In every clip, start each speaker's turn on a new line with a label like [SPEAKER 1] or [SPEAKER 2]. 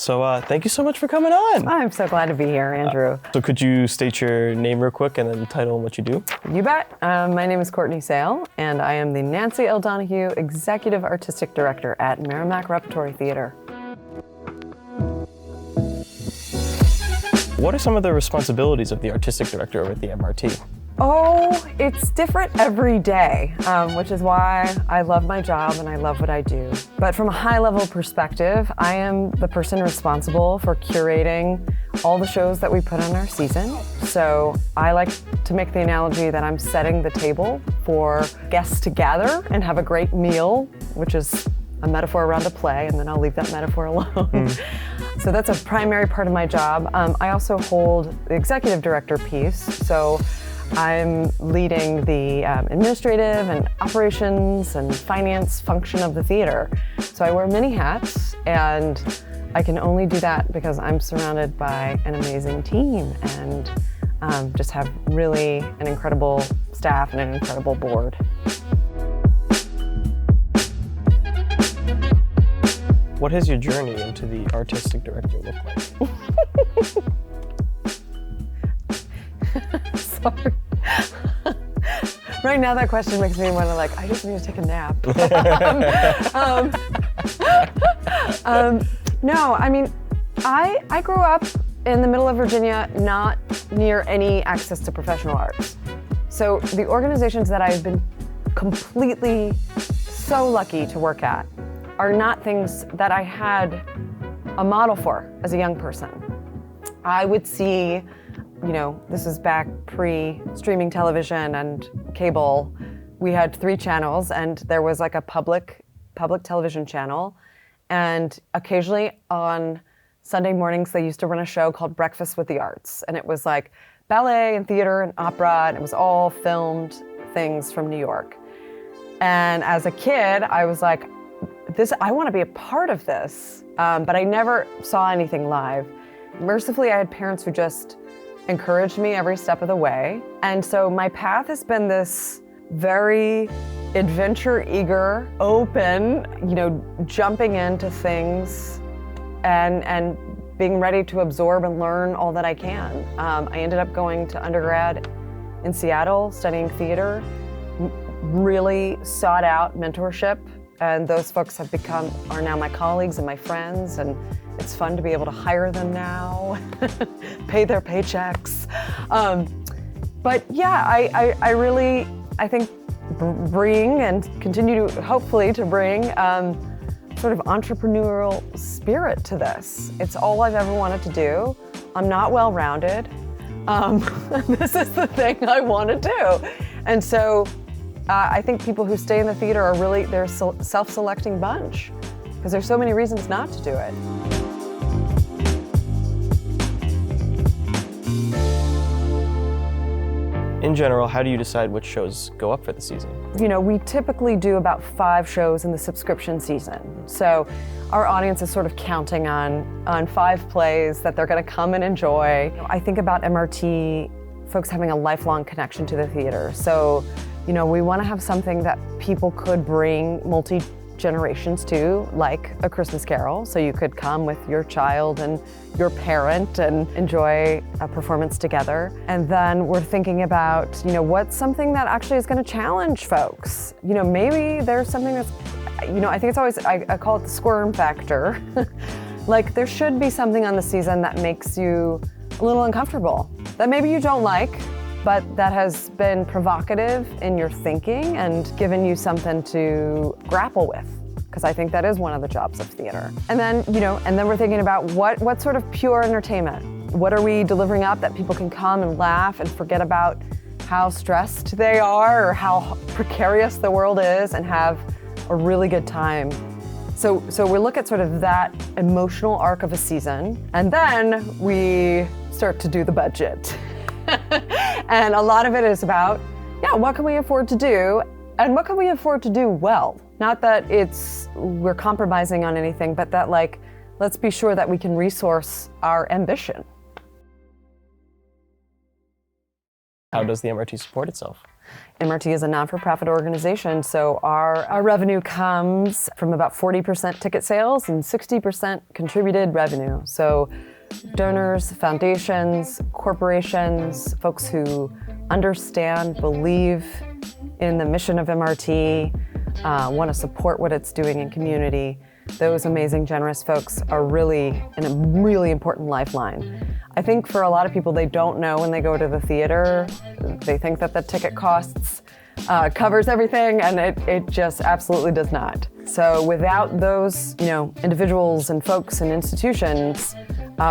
[SPEAKER 1] So thank you so much for coming on.
[SPEAKER 2] I'm so glad to be here, Andrew.
[SPEAKER 1] So could you state your name real quick and then the title and what you do?
[SPEAKER 2] You bet. My name is Courtney Sale, and I am the Nancy L. Donahue Executive Artistic Director at Merrimack Repertory Theatre.
[SPEAKER 1] What are some of the responsibilities of the artistic director over at the MRT?
[SPEAKER 2] Oh, it's different every day, which is why I love my job and I love what I do. But from a high-level perspective, I am the person responsible for curating all the shows that we put on our season. So I like to make the analogy that I'm setting the table for guests to gather and have a great meal, which is a metaphor around a play, and then I'll leave that metaphor alone. So that's a primary part of my job. I also hold the executive director piece. So I'm leading the administrative and operations and finance function of the theater. So I wear many hats, and I can only do that because I'm surrounded by an amazing team and just have really an incredible staff and an incredible board.
[SPEAKER 1] What has your journey into the artistic director look like?
[SPEAKER 2] Sorry. Right now that question makes me want to I just need to take a nap. No, I mean, I grew up in the middle of Virginia, not near any access to professional arts. So the organizations that I've been completely so lucky to work at are not things that I had a model for as a young person. I would see, this is back pre-streaming television and cable. We had 3 channels, and there was a public television channel. And occasionally on Sunday mornings, they used to run a show called Breakfast with the Arts. And it was ballet and theater and opera, and it was all filmed things from New York. And as a kid, I was I want to be a part of this, but I never saw anything live. Mercifully, I had parents who just encouraged me every step of the way. And so my path has been this very adventure-eager, open, jumping into things and being ready to absorb and learn all that I can. I ended up going to undergrad in Seattle, studying theater, really sought out mentorship. And those folks are now my colleagues and my friends, and it's fun to be able to hire them now, pay their paychecks. But yeah, I think bring and continue to, hopefully to bring sort of entrepreneurial spirit to this. It's all I've ever wanted to do. I'm not well-rounded. This is the thing I want to do. And so, I think people who stay in the theater are they're a self-selecting bunch because there's so many reasons not to do it.
[SPEAKER 1] In general, how do you decide which shows go up for the season?
[SPEAKER 2] We typically do about 5 shows in the subscription season. So our audience is sort of counting on 5 plays that they're going to come and enjoy. I think about MRT folks having a lifelong connection to the theater. So we want to have something that people could bring multi-generations to, like A Christmas Carol. So you could come with your child and your parent and enjoy a performance together. And then we're thinking about, what's something that actually is going to challenge folks? Maybe there's something that's, I think it's always, I call it the squirm factor. There should be something on the season that makes you a little uncomfortable, that maybe you don't like, but that has been provocative in your thinking and given you something to grapple with, because I think that is one of the jobs of theater. And then, we're thinking about what sort of pure entertainment? What are we delivering up that people can come and laugh and forget about how stressed they are or how precarious the world is and have a really good time? So we look at sort of that emotional arc of a season, and then we start to do the budget. And a lot of it is about, what can we afford to do, and what can we afford to do well? Not that we're compromising on anything, but that let's be sure that we can resource our ambition.
[SPEAKER 1] How does the MRT support itself?
[SPEAKER 2] MRT is a non-for-profit organization, so our revenue comes from about 40% ticket sales and 60% contributed revenue. So donors, foundations, corporations, folks who understand, believe in the mission of MRT, want to support what it's doing in community. Those amazing, generous folks are really a really important lifeline. I think for a lot of people, they don't know when they go to the theater. They think that the ticket costs covers everything, and it just absolutely does not. So without those, individuals and folks and institutions,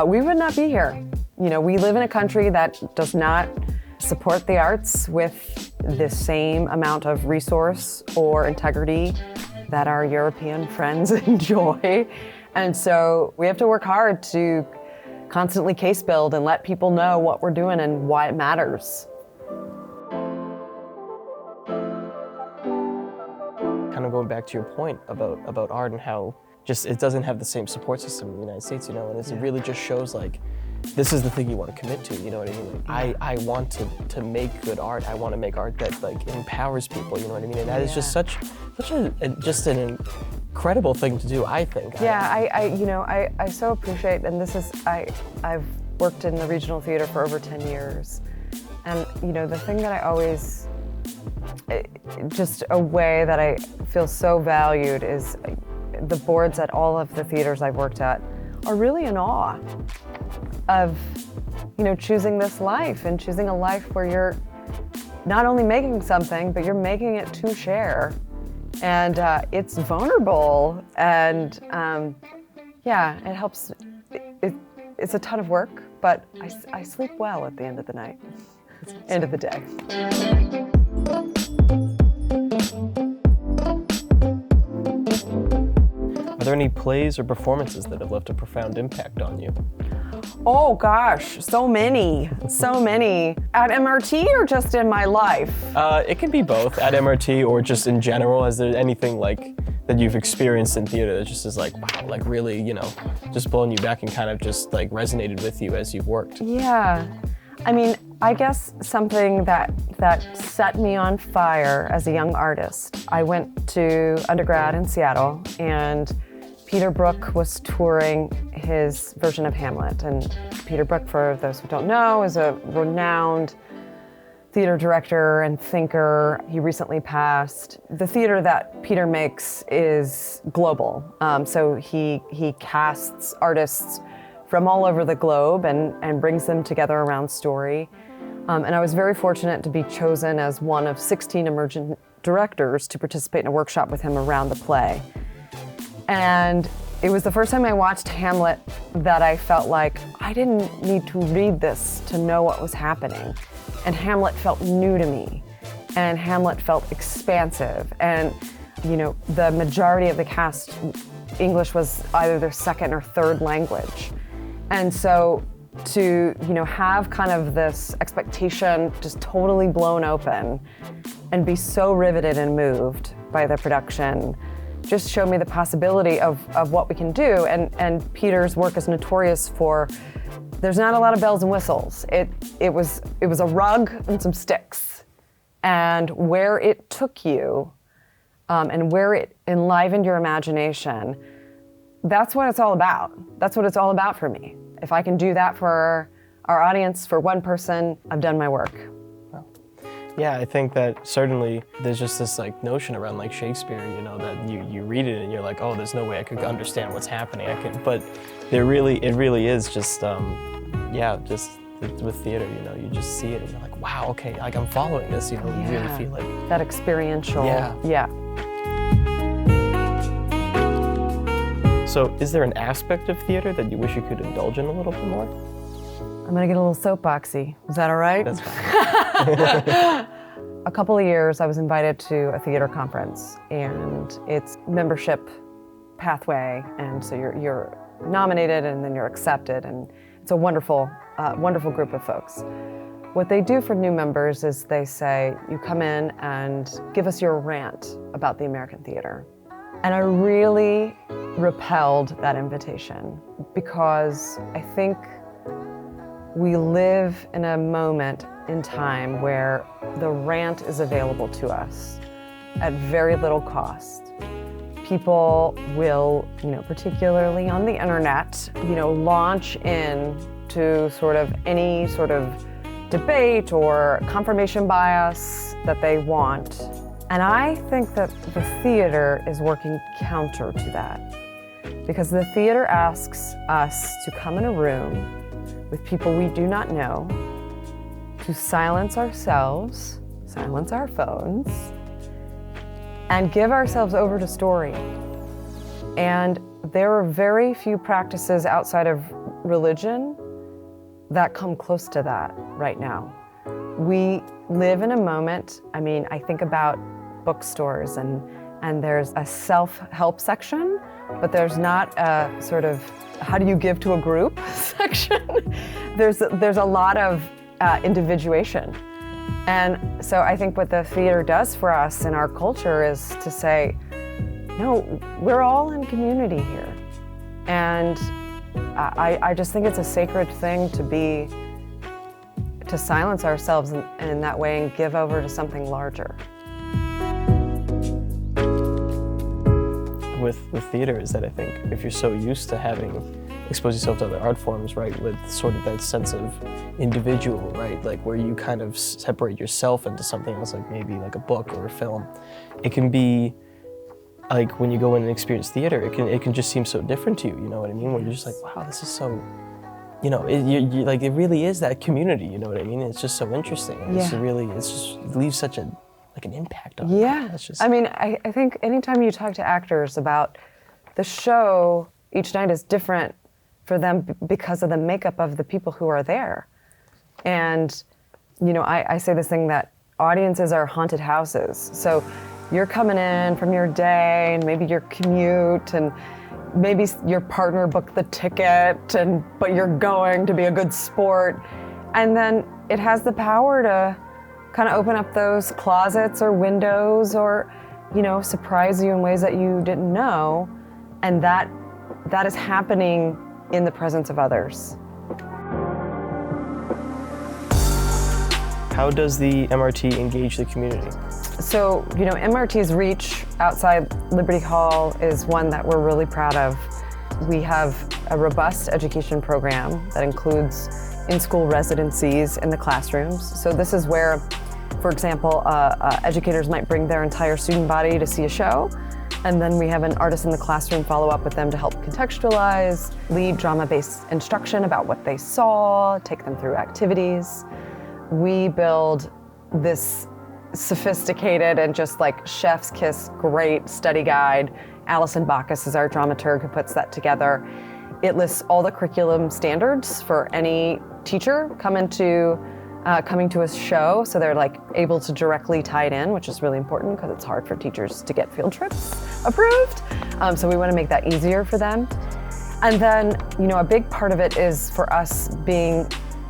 [SPEAKER 2] we would not be here. We live in a country that does not support the arts with the same amount of resource or integrity that our European friends enjoy. And so we have to work hard to constantly case build and let people know what we're doing and why it matters.
[SPEAKER 1] Kind of going back to your point about art and how just it doesn't have the same support system in the United States, and it really just shows like, this is the thing you want to commit to, you know what I mean? Like, I want to make good art. I want to make art that like empowers people, you know what I mean? And that is just such an incredible thing to do, I think.
[SPEAKER 2] I so appreciate, and I've worked in the regional theater for over 10 years. And the thing that I always, just a way that I feel so valued is the boards at all of the theaters I've worked at are really in awe of, choosing this life and choosing a life where you're not only making something, but you're making it to share. And it's vulnerable, and it helps. It's a ton of work, but I sleep well at the end of the night, end of the day.
[SPEAKER 1] Are there any plays or performances that have left a profound impact on you?
[SPEAKER 2] Oh gosh, so many. At MRT or just in my life?
[SPEAKER 1] It can be both, at MRT or just in general. Is there anything like that you've experienced in theater that just is like, wow, like really, just pulling you back and kind of just like resonated with you as you've worked?
[SPEAKER 2] Yeah, I guess something that set me on fire as a young artist. I went to undergrad in Seattle, and Peter Brook was touring his version of Hamlet. And Peter Brook, for those who don't know, is a renowned theater director and thinker. He recently passed. The theater that Peter makes is global. So he casts artists from all over the globe and brings them together around story. And I was very fortunate to be chosen as one of 16 emergent directors to participate in a workshop with him around the play. And it was the first time I watched Hamlet that I felt like I didn't need to read this to know what was happening. And Hamlet felt new to me. And Hamlet felt expansive. And, the majority of the cast, English was either their second or third language. And so to, have kind of this expectation just totally blown open and be so riveted and moved by the production just showed me the possibility of what we can do. And Peter's work is notorious for, there's not a lot of bells and whistles. It was a rug and some sticks. And where it took you and where it enlivened your imagination, that's what it's all about. That's what it's all about for me. If I can do that for our audience, for one person, I've done my work.
[SPEAKER 1] Yeah, I think that certainly there's just this like notion around like Shakespeare, that you read it and you're like, oh, there's no way I could understand what's happening. But it really is just, just with theater, you just see it and you're like, wow, okay, like I'm following this, you really feel like.
[SPEAKER 2] That experiential.
[SPEAKER 1] Yeah. So is there an aspect of theater that you wish you could indulge in a little bit more?
[SPEAKER 2] I'm gonna get a little soapboxy. Is that all right?
[SPEAKER 1] That's fine.
[SPEAKER 2] A couple of years, I was invited to a theater conference, and it's membership pathway, and so you're nominated and then you're accepted, and it's a wonderful group of folks. What they do for new members is they say, you come in and give us your rant about the American theater. And I really repelled that invitation because I think we live in a moment in time where the rant is available to us at very little cost. People will, particularly on the internet, launch in to sort of any sort of debate or confirmation bias that they want. And I think that the theater is working counter to that, because the theater asks us to come in a room with people we do not know, to silence ourselves, silence our phones, and give ourselves over to story. And there are very few practices outside of religion that come close to that right now. We live in a moment, I think about bookstores and there's a self-help section, but there's not a sort of how do you give to a group section. There's a lot of individuation. And so I think what the theater does for us in our culture is to say, no, we're all in community here. And I just think it's a sacred thing to silence ourselves in that way and give over to something larger.
[SPEAKER 1] With theater is that I think if you're so used to having exposed yourself to other art forms, right, with sort of that sense of individual, right, like where you kind of separate yourself into something else, like maybe like a book or a film, it can be like when you go in and experience theater, it can just seem so different to you, you know what I mean? Where you're just like, wow, this is so, it really is that community, you know what I mean? It's just so interesting. And it leaves such an impact on you.
[SPEAKER 2] Yeah, I think anytime you talk to actors about the show, each night is different for them because of the makeup of the people who are there. And, I say this thing that audiences are haunted houses. So you're coming in from your day and maybe your commute and maybe your partner booked the ticket but you're going to be a good sport. And then it has the power to kind of open up those closets or windows or, surprise you in ways that you didn't know. And that is happening in the presence of others.
[SPEAKER 1] How does the MRT engage the community?
[SPEAKER 2] So, MRT's reach outside Liberty Hall is one that we're really proud of. We have a robust education program that includes in-school residencies in the classrooms. So this is where, for example, educators might bring their entire student body to see a show, and then we have an artist in the classroom follow up with them to help contextualize, lead drama-based instruction about what they saw, take them through activities. We build this sophisticated and just like chef's kiss great study guide. Allison Bacchus is our dramaturg who puts that together. It lists all the curriculum standards for any teacher coming to a show, so they're like able to directly tie it in, which is really important because it's hard for teachers to get field trips approved. So we want to make that easier for them. And then, a big part of it is for us being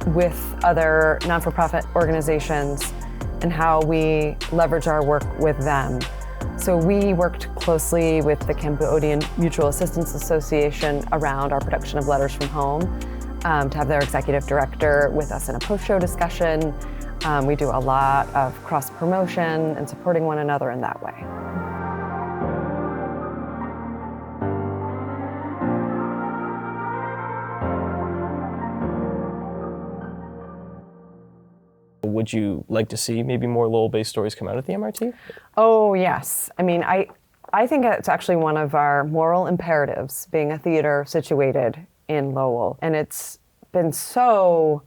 [SPEAKER 2] with other non-for-profit organizations and how we leverage our work with them. So we worked closely with the Cambodian Mutual Assistance Association around our production of Letters from Home, to have their executive director with us in a post-show discussion. We do a lot of cross-promotion and supporting one another in that way.
[SPEAKER 1] Would you like to see maybe more Lowell-based stories come out of the MRT?
[SPEAKER 2] Oh, yes. I think it's actually one of our moral imperatives, being a theater situated in Lowell. And it's been so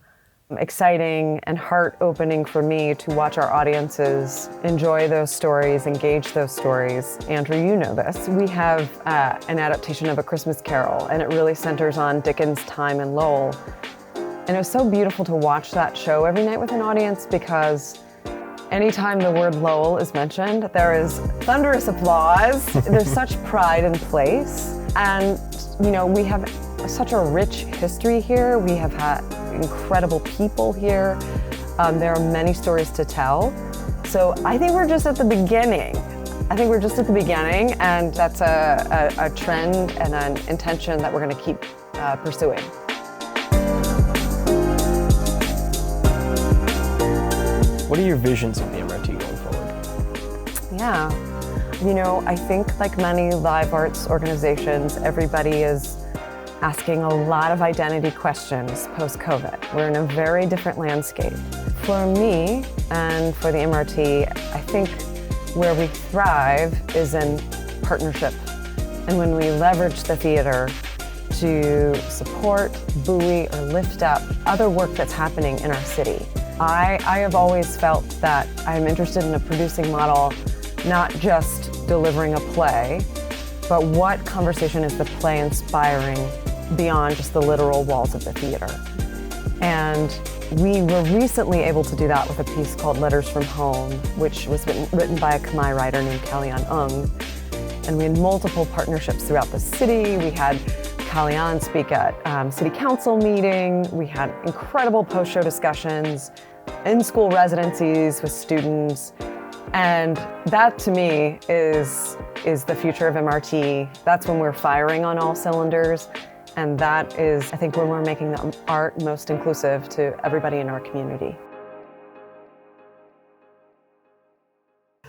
[SPEAKER 2] exciting and heart-opening for me to watch our audiences enjoy those stories, engage those stories. Andrew, you know this. We have an adaptation of A Christmas Carol, and it really centers on Dickens' time in Lowell. And it was so beautiful to watch that show every night with an audience, because anytime the word Lowell is mentioned, there is thunderous applause. There's such pride in place. And, we have such a rich history here. We have had incredible people here. There are many stories to tell. So I think we're just at the beginning. And that's a trend and an intention that we're going to keep pursuing.
[SPEAKER 1] What are your visions of the MRT going forward?
[SPEAKER 2] Yeah. You know, I think like many live arts organizations, everybody is asking a lot of identity questions post-COVID. We're in a very different landscape. For me and for the MRT, I think where we thrive is in partnership. And when we leverage the theater to support, buoy, or lift up other work that's happening in our city. I have always felt that I'm interested in a producing model, not just delivering a play, but what conversation is the play inspiring beyond just the literal walls of the theater. And we were recently able to do that with a piece called Letters from Home, which was written by a Khmer writer named Kalyan Ung. And we had multiple partnerships throughout the city. We had Kalyan speak at city council meeting. We had incredible post-show discussions, in-school residencies with students. And that to me is the future of MRT. That's when we're firing on all cylinders. And that is, I think, when we're making the art most inclusive to everybody in our community.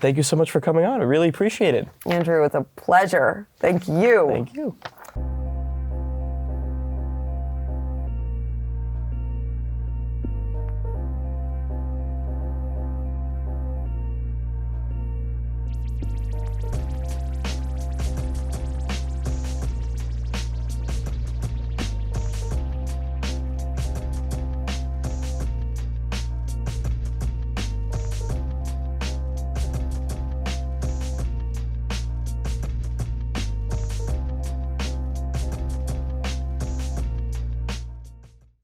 [SPEAKER 1] Thank you so much for coming on. I really appreciate it.
[SPEAKER 2] Andrew, it's a pleasure. Thank you.
[SPEAKER 1] Thank you.